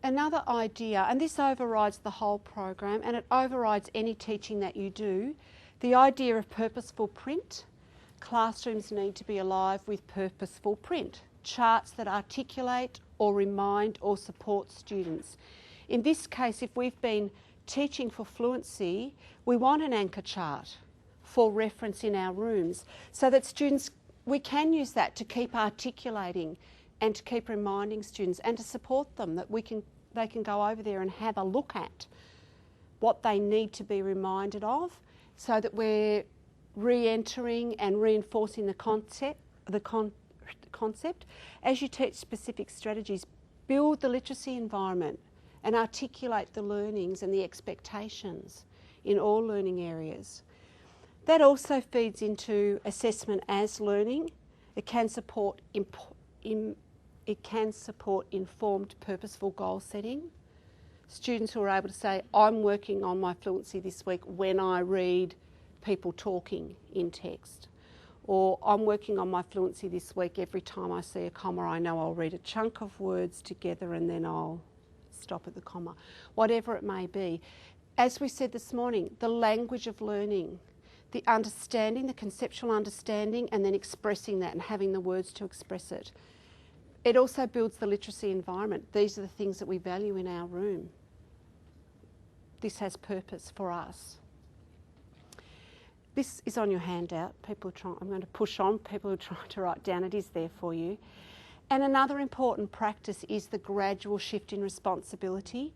Another idea, and this overrides the whole program and it overrides any teaching that you do, the idea of purposeful print. Classrooms need to be alive with purposeful print, charts that articulate or remind or support students. In this case, if we've been teaching for fluency, we want an anchor chart for reference in our rooms so that students, we can use that to keep articulating and to keep reminding students and to support them that they can go over there and have a look at what they need to be reminded of so that we're re-entering and reinforcing the concept. As you teach specific strategies, build the literacy environment and articulate the learnings and the expectations in all learning areas. That also feeds into assessment as learning. It can support informed, purposeful goal setting. Students who are able to say, I'm working on my fluency this week when I read people talking in text. Or I'm working on my fluency this week every time I see a comma, I know I'll read a chunk of words together and then I'll stop at the comma. Whatever it may be. As we said this morning, the language of learning, the understanding, the conceptual understanding, and then expressing that and having the words to express it. It also builds the literacy environment. These are the things that we value in our room. This has purpose for us. This is on your handout. I'm going to push on. People are trying to write down. It is there for you. And another important practice is the gradual shift in responsibility,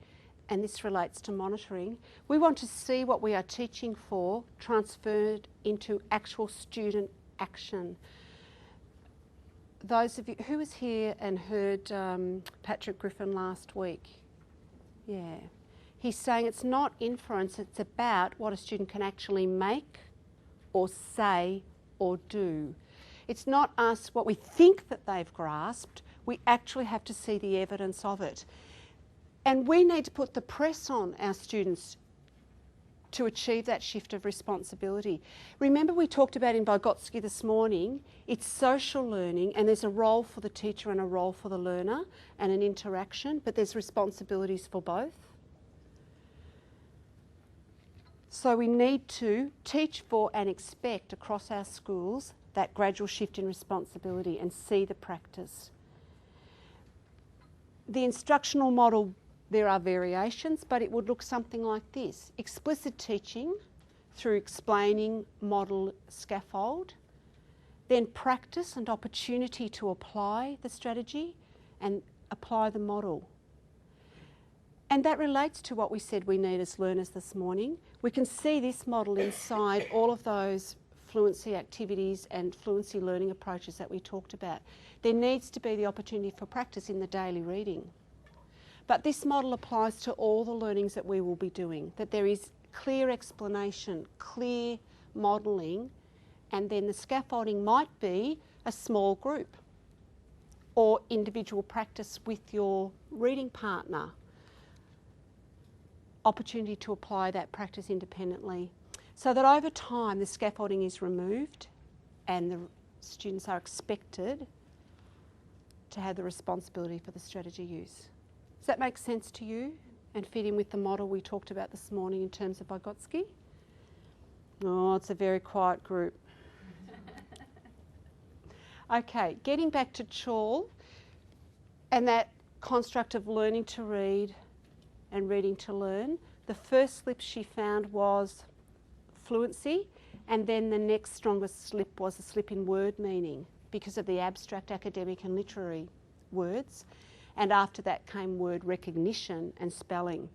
and this relates to monitoring. We want to see what we are teaching for transferred into actual student action. Those of you who was here and heard Patrick Griffin last week, yeah, he's saying it's not inference, it's about what a student can actually make or say or do. It's not us what we think that they've grasped, we actually have to see the evidence of it. And we need to put the press on our students to achieve that shift of responsibility. Remember we talked about in Vygotsky this morning, it's social learning and there's a role for the teacher and a role for the learner and an interaction, but there's responsibilities for both. So we need to teach for and expect across our schools that gradual shift in responsibility and see the practice. The instructional model, there are variations, but it would look something like this. Explicit teaching through explaining, model, scaffold, then practice and opportunity to apply the strategy and apply the model. And that relates to what we said we need as learners this morning. We can see this model inside all of those fluency activities and fluency learning approaches that we talked about. There needs to be the opportunity for practice in the daily reading. But this model applies to all the learnings that we will be doing, that there is clear explanation, clear modelling, and then the scaffolding might be a small group or individual practice with your reading partner. Opportunity to apply that practice independently so that over time the scaffolding is removed and the students are expected to have the responsibility for the strategy use. Does that make sense to you and fit in with the model we talked about this morning in terms of Vygotsky? Oh, it's a very quiet group. Okay, getting back to Chall and that construct of learning to read and reading to learn. The first slip she found was fluency, and then the next strongest slip was a slip in word meaning because of the abstract, academic and literary words. And after that came word recognition and spelling.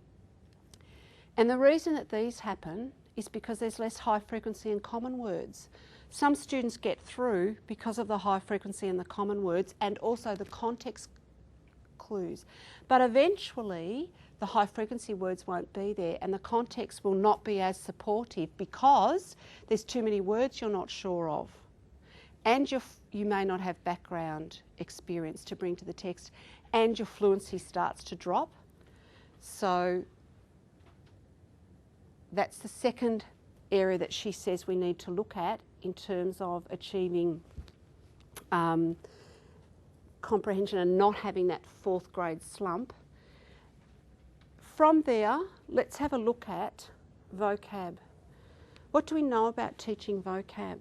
And the reason that these happen is because there's less high frequency and common words. Some students get through because of the high frequency and the common words and also the context clues. But eventually the high frequency words won't be there and the context will not be as supportive because there's too many words you're not sure of. And you may not have background experience to bring to the text, and your fluency starts to drop. So that's the second area that she says we need to look at in terms of achieving comprehension and not having that fourth grade slump. from there, let's have a look at vocab. What do we know about teaching vocab?